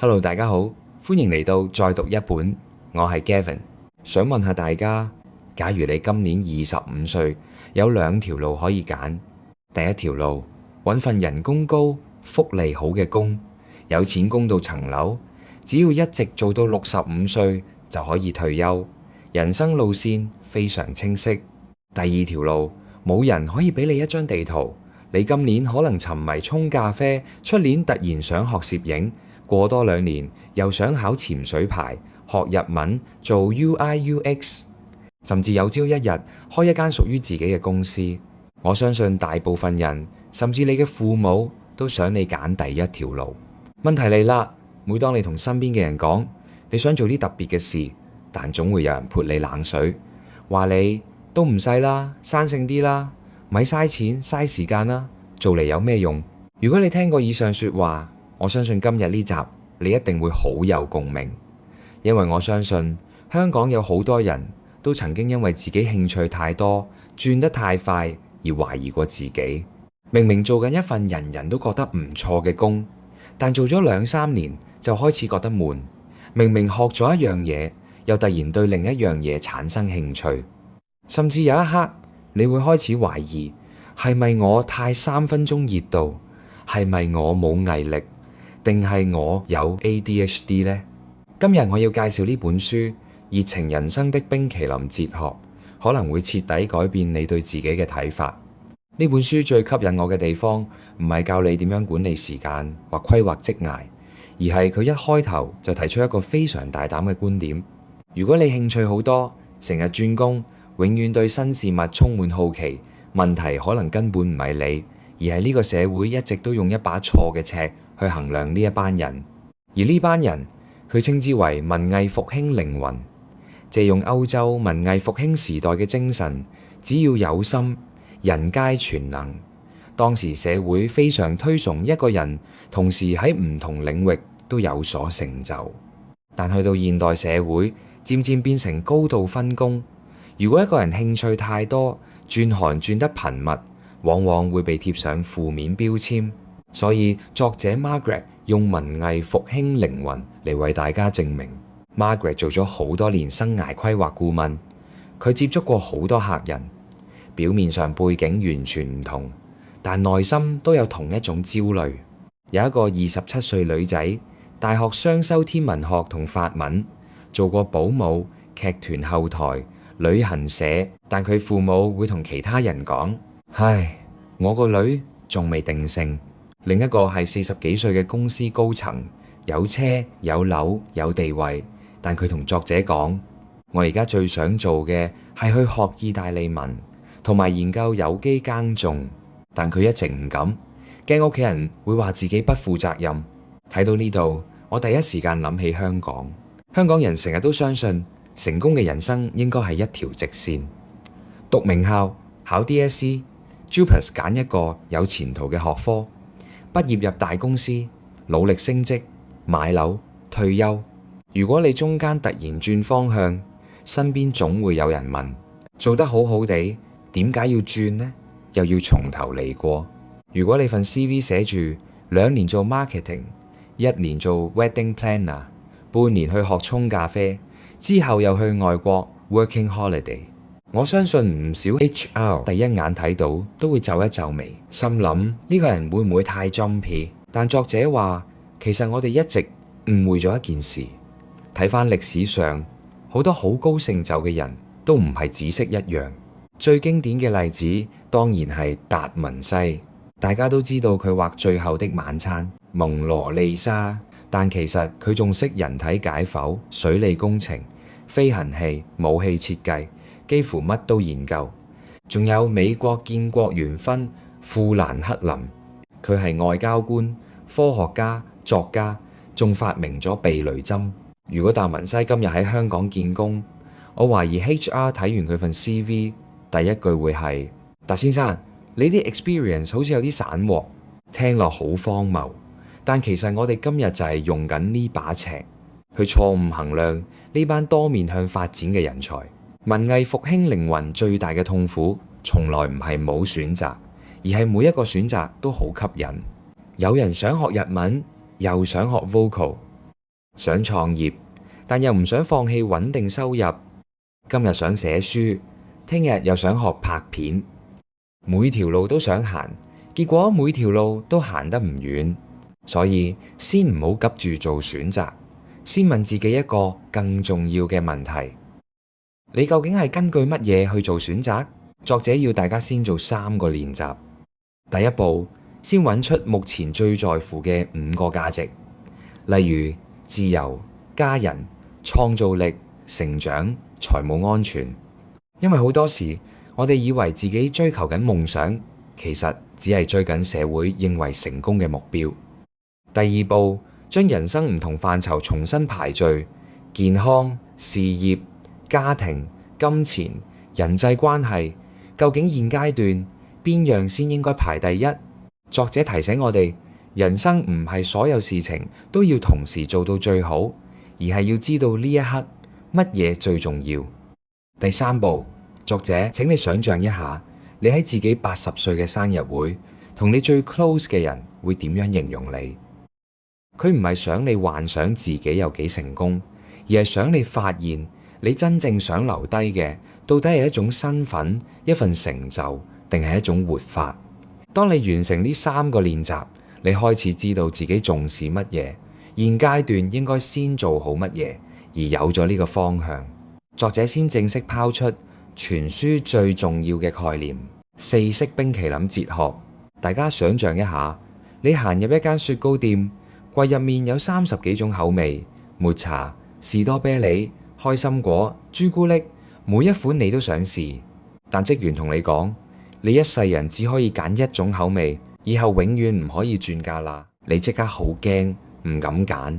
Hello，大家好，歡迎嚟到再讀一本，我係 Gavin。想問下大家，假如你今年25歲，有兩條路可以揀。第一條路，揾份人工高、福利好嘅工，有錢供到層樓，只要一直做到65歲就可以退休，人生路線非常清晰。第二條路，冇人可以俾你一張地圖，你今年可能沉迷沖咖啡，出年突然想學攝影，過多2年又想考潛水牌、學日文、做 UI/UX， 甚至有朝一日開一間屬於自己嘅公司。我相信大部分人，甚至你嘅父母都想你揀第一條路。問題嚟啦，每當你同身邊嘅人講你想做啲特別嘅事，但總會有人潑你冷水，話你都唔使啦，生性啲啦，咪嘥錢嘥時間啦，做嚟有咩用？如果你聽過以上說話，我相信今日呢集你一定會好有共鳴，因為我相信香港有好多人都曾經因為自己興趣太多，轉得太快而懷疑過自己。明明做緊一份人人都覺得唔錯嘅工，但做咗2-3年就開始覺得悶。明明學咗一樣嘢，又突然對另一樣嘢產生興趣，甚至有一刻你會開始懷疑，係咪我太3分鐘熱度？係咪我冇毅力？定係我有 ADHD 呢？今日我要介紹呢本書《熱情人生的冰淇淋哲學》，可能會徹底改變你對自己嘅睇法。呢本書最吸引我嘅地方，唔係教你點樣管理時間或規劃職涯，而係佢一開頭就提出一個非常大膽嘅觀點。如果你興趣好多，成日轉工，永遠對新事物充滿好奇，問題可能根本唔係你，而係呢個社會一直都用一把錯嘅尺去衡量呢一班人。而呢班人，佢稱之為文藝復興靈魂，借用歐洲文藝復興時代嘅精神，只要有心，人皆全能。當時社會非常推崇一個人同時喺唔同領域都有所成就，但去到現代社會，漸漸變成高度分工。如果一個人興趣太多，轉行轉得頻密，往往會被貼上負面標籤。所以作者 Margaret 用文藝復興靈魂嚟為大家證明。Margaret 做咗好多年生涯規劃顧問，佢接觸過好多客人，表面上背景完全唔同，但內心都有同一種焦慮。有一個27歲女仔，大學雙修天文學同法文，做過保姆、劇團後台、旅行社，但佢父母會同其他人講：唉，我個女仲未定性。另一個係40幾歲嘅公司高層，有車有樓有地位，但佢同作者講：我而家最想做嘅係去學意大利文同埋研究有機耕種，但佢一直唔敢，驚屋企人會話自己不負責任。睇到呢度，我第一時間諗起香港。香港人成日都相信成功嘅人生應該係一條直線，讀名校、考 DSE、JUPAS 揀一個有前途嘅學科，畢業入大公司，努力升職、買樓、退休。如果你中間突然轉方向，身邊總會有人問：做得好好地，點解要轉呢？又要從頭嚟過。如果你份 CV 寫住2年做 marketing， 1年做 wedding planner， 半年去學沖咖啡，之後又去外國 working holiday， 我相信唔少 HR 第一眼睇到都會皺一皺眉，心諗呢個人會唔會太 jumpy？ 但作者話，其實我哋一直誤會咗一件事。睇返歷史上好多好高成就嘅人都唔係只識一樣。最經典嘅例子當然係達文西，大家都知道佢畫《最後的晚餐》、蒙羅麗莎，但其實佢仲識人體解剖、水利工程、飛行器、武器設計，幾乎乜都研究。仲有美國建國元勳富蘭克林，佢係外交官、科學家、作家，仲發明咗避雷針。如果達文西今日喺香港見工，我懷疑 HR 睇完佢份 CV， 第一句會係：達先生，你啲 experience 好似有啲散喎，聽落好荒謬。但其實我哋今日就係用緊呢把尺去錯誤衡量呢班多面向發展嘅人才。文藝復興靈魂最大嘅痛苦，從來唔係冇選擇，而係每一個選擇都好吸引。有人想學日文，又想學 vocal，想創業，但又唔想放棄穩定收入。今日想寫書，聽日又想學拍片，每條路都想行，結果每條路都行得唔遠。所以先唔好急住做選擇，先問自己一個更重要嘅問題：你究竟係根據乜嘢去做選擇？作者要大家先做3個練習。第一步，先揾出目前最在乎嘅5個價值，例如自由、家人、創造力、成長、財務安全。因為好多時我哋以為自己追求緊夢想，其實只係追緊社會認為成功嘅目標。第二步，將人生唔同範疇重新排序：健康、事業、家庭、金錢、人際關係。究竟現階段邊樣先應該排第一？作者提醒我哋，人生唔係所有事情都要同時做到最好，而係要知道呢一刻乜嘢最重要。第三步，作者請你想象一下，你喺自己80歲嘅生日會，同你最 close 嘅人會點樣形容你？佢唔係想你幻想自己有幾成功，而係想你發現你真正想留低嘅，到底係一種身份、一份成就，定係一種活法？當你完成呢3個練習，你開始知道自己重視乜嘢，現階段應該先做好乜嘢，而有咗呢個方向，作者先正式拋出全書最重要嘅概念——四式冰淇淋哲學。大家想象一下，你行入一間雪糕店，櫃入面有30幾種口味，抹茶、士多啤梨、開心果、朱古力，每一款你都想試，但職員同你講，你一世人只可以揀一種口味，以後永遠唔可以轉價啦。你即刻好驚，唔敢揀，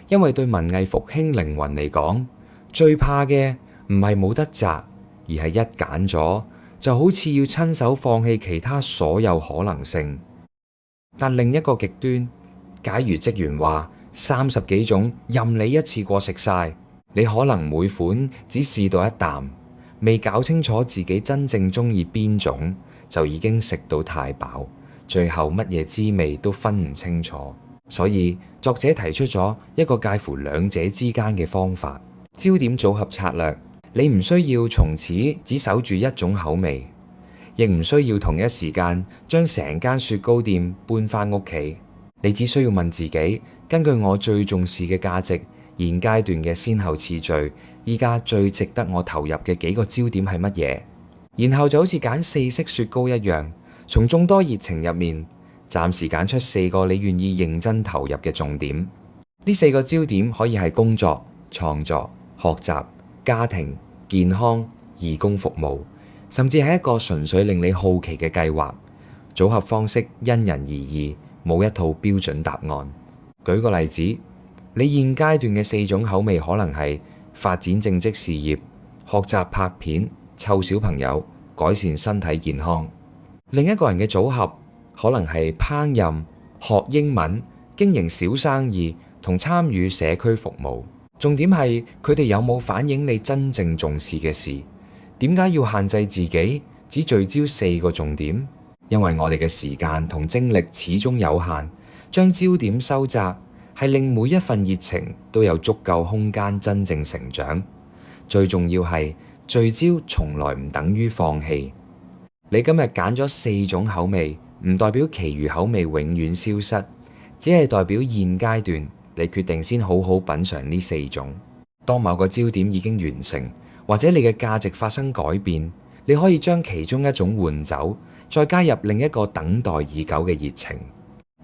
因為對文藝復興靈魂嚟講，最怕嘅唔係冇得擇，而係一揀咗就好似要親手放棄其他所有可能性。但另一個極端，假如職員話30幾種任你一次過食晒，你可能每款只試到一啖，未搞清楚自己真正中意邊種，就已經食到太飽，最後乜嘢滋味都分唔清楚。所以作者提出咗一個介乎兩者之間嘅方法——焦點組合策略。你唔需要從此只守住一種口味，亦唔需要同一時間將成間雪糕店搬返屋企。你只需要問自己，根據我最重視嘅價值，現階段嘅先後次序，依家最值得我投入嘅幾個焦點係乜嘢？然後就好似揀4式雪糕一樣，從眾多熱情入面，暫時揀出4個你願意認真投入嘅重點。呢4個焦點可以係工作、創作、學習、家庭、健康、義工服務，甚至係一個純粹令你好奇嘅計劃。組合方式因人而異，冇一套標準答案。舉個例子，你現階段嘅4種口味可能係發展正職事業、學習拍片、湊小朋友、改善身體健康。另一個人嘅組合可能係烹飪、學英文、經營小生意同參與社區服務。重點係佢哋有冇反映你真正重視嘅事？點解要限制自己只聚焦4個重點？因為我哋嘅時間同精力始終有限，將焦點收窄係令每一份熱情都有足夠空間真正成長。最重要係聚焦從來唔等於放棄。你今日揀咗4種口味，唔代表其餘口味永遠消失，只係代表現階段你決定先好好品嘗呢4種。當某個焦點已經完成，或者你嘅價值發生改變，你可以將其中一種換走，再加入另一個等待已久嘅熱情。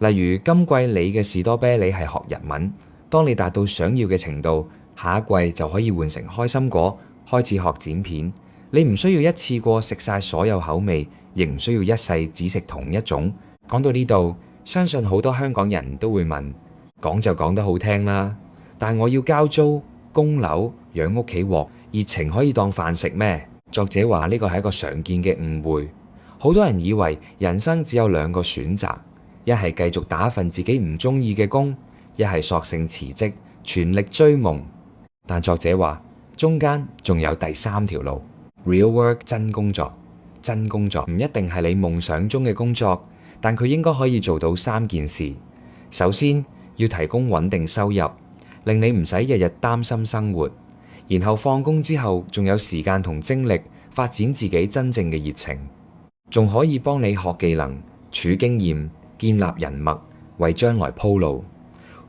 例如今季你嘅士多啤梨係學日文，當你達到想要嘅程度，下一季就可以換成開心果，開始學剪片。你唔需要一次過食晒所有口味，亦唔需要一世只食同一種。講到呢度，相信好多香港人都會問，講就講得好聽啦，但我要交租、供樓、養屋企鑊，熱情可以當飯食咩？作者話呢個係一個常見嘅誤會。好多人以為人生只有2個選擇，一係繼續打一份自己唔中意嘅工，一係索性辭職，全力追夢。但作者話中間仲有第3條路。Real work 真工作，真工作唔一定係你夢想中嘅工作，但佢應該可以做到3件事。首先要提供穩定收入，令你唔使日日擔心生活，然後放工之後仲有時間同精力發展自己真正嘅熱情，仲可以幫你學技能、儲經驗、建立人脈，為將來鋪路。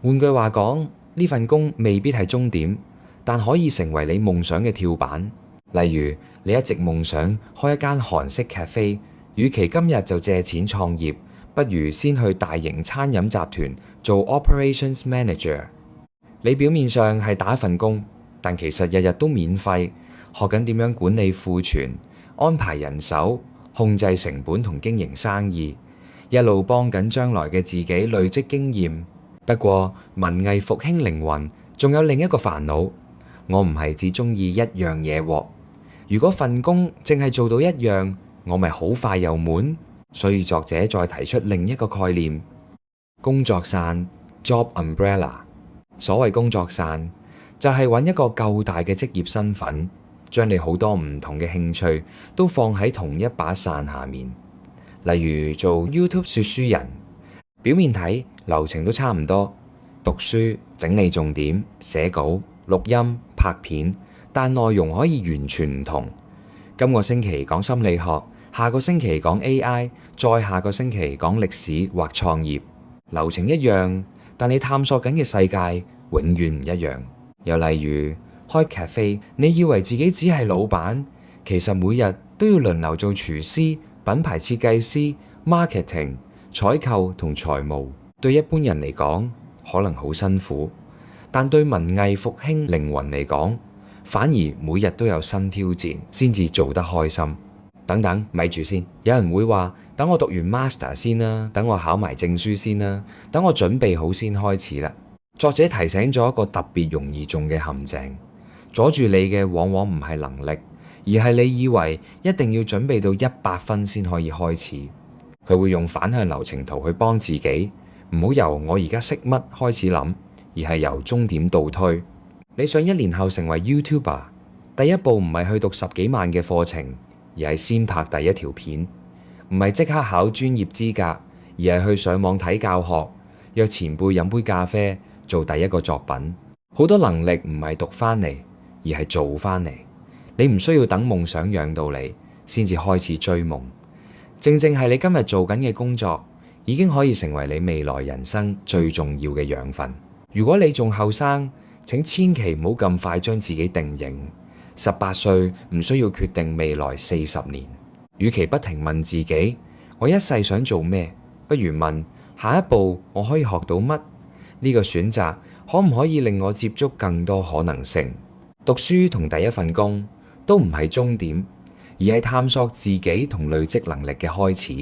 換句話講，呢份工未必係終點，但可以成為你夢想嘅跳板。例如，你一直夢想開一間韓式咖啡，與其今日就借錢創業，不如先去大型餐飲集團做 Operations Manager。你表面上係打一份工，但其實日日都免費，學緊點樣管理庫存、安排人手、控制成本同經營生意，一路幫緊將來嘅自己累積經驗。不過文藝復興靈魂仲有另一個煩惱，我唔係只中意一樣嘢喎。如果份工淨係做到一樣，我咪好快又悶。所以作者再提出另一個概念：工作傘 （Job Umbrella）。所謂工作傘，就係揾一個夠大嘅職業身份，將你好多唔同嘅興趣都放喺同一把傘下面。例如做 YouTube 說書人，表面睇流程都差唔多，讀書、整理重點、寫稿、錄音、拍片，但內容可以完全唔同。今個星期講心理學，下個星期講 AI， 再下個星期講歷史或創業。流程一樣，但你探索緊嘅世界永遠唔一樣。又例如開咖啡，你以為自己只係老闆，其實每日都要輪流做廚師、品牌設計師、marketing、採購同財務。對一般人嚟講可能好辛苦，但對文藝復興靈魂嚟講，反而每日都有新挑戰，先至做得開心。等等，咪住先。有人會話，等我讀完 master 先啦，等我考埋證書先啦，等我準備好先開始啦。作者提醒咗一個特別容易中嘅陷阱，阻住你嘅往往唔係能力，而係你以為一定要準備到100分先可以開始。佢會用反向流程圖去幫自己，唔好由我而家識乜開始諗，而係由終點倒推。你想1年後成為 YouTuber， 第一步唔係去讀10幾萬嘅課程，而係先拍第一條片。唔係即刻考專業資格，而係去上網睇教學，約前輩飲杯咖啡，做第一個作品。好多能力唔係讀翻嚟，而係做翻嚟。你唔需要等夢想養到你，先至開始追夢。正正係你今日做緊嘅工作，已經可以成為你未來人生最重要嘅養分。如果你仲後生，請千祈唔好咁快將自己定型。18歲唔需要決定未來40年。與其不停問自己我一世想做咩，不如問下一步我可以學到乜？呢個選擇可唔可以令我接觸更多可能性？讀書同第一份工都唔係終點，而係探索自己同累積能力嘅開始。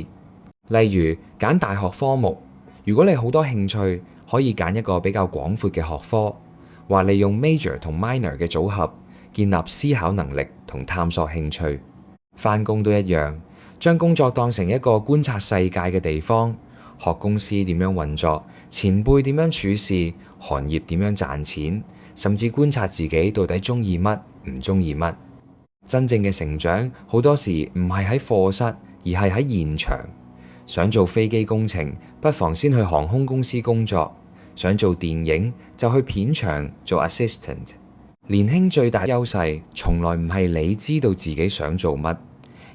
例如揀大學科目，如果你好多興趣，可以揀一個比較廣闊嘅學科，或利用 major 同 minor 嘅組合，建立思考能力同探索興趣。返工都一樣，將工作當成一個觀察世界嘅地方，學公司點樣運作，前輩點樣處事，行業點樣賺錢，甚至觀察自己到底中意乜，唔中意乜。真正嘅成長好多時唔係喺課室，而係喺現場。想做飛機工程，不妨先去航空公司工作；想做電影，就去片場做 assistant。年輕最大優勢，從來唔係你知道自己想做乜，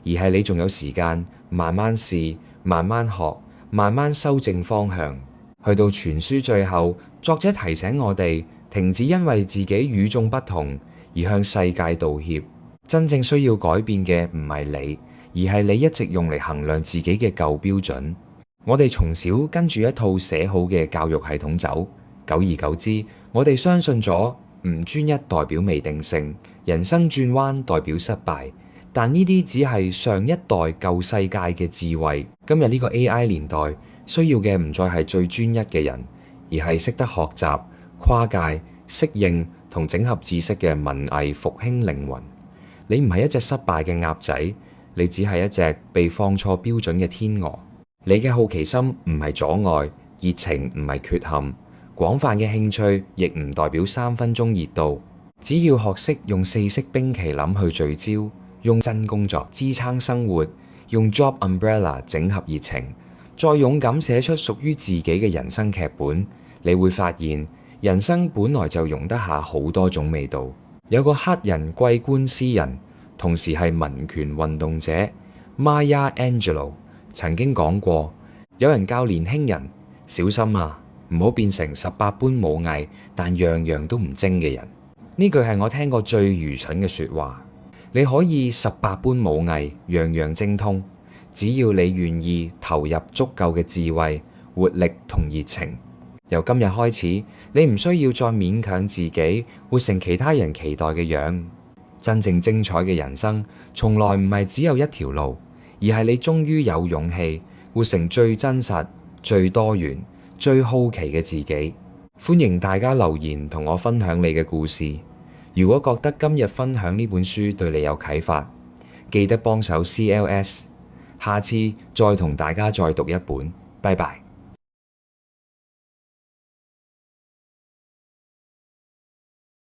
而係你仲有時間慢慢試、慢慢學、慢慢修正方向。去到全書最後，作者提醒我哋停止因為自己與眾不同而向世界道歉。真正需要改變嘅唔係你，而係你一直用嚟衡量自己嘅舊標準。我哋從小跟住一套寫好嘅教育系統走，久而久之，我哋相信咗唔專一代表未定性，人生轉彎代表失敗。但呢啲只係上一代舊世界嘅智慧。今日呢個 AI 年代需要嘅唔再係最專一嘅人，而係識得學習、跨界、適應同整合知識嘅文藝復興靈魂。你唔係一隻失敗嘅鴨仔，你只係一隻被放錯標準嘅天鵝。你嘅好奇心唔係阻礙，熱情唔係缺陷，廣泛嘅興趣亦唔代表3分鐘熱度。只要學識用4式冰淇淋去聚焦，用真工作支撐生活，用 Job Umbrella 整合熱情，再勇敢寫出屬於自己嘅人生劇本，你會發現人生本來就容得下好多種味道。有個黑人桂冠詩人，同時係民權運動者 Maya Angelou 曾經講過，有人教年輕人小心啊，唔好變成18般武藝但樣樣都唔精嘅人。呢句係我聽過最愚蠢嘅說話。你可以18般武藝樣樣精通，只要你願意投入足夠嘅智慧、活力同熱情。由今日開始，你唔需要再勉強自己活成其他人期待嘅樣。真正精彩嘅人生，從來唔係只有一條路，而係你終於有勇氣活成最真實、最多元、最好奇嘅自己。歡迎大家留言同我分享你嘅故事。如果覺得今日分享呢本書對你有啟發，記得幫手 CLS。下次再同大家再讀一本。拜拜。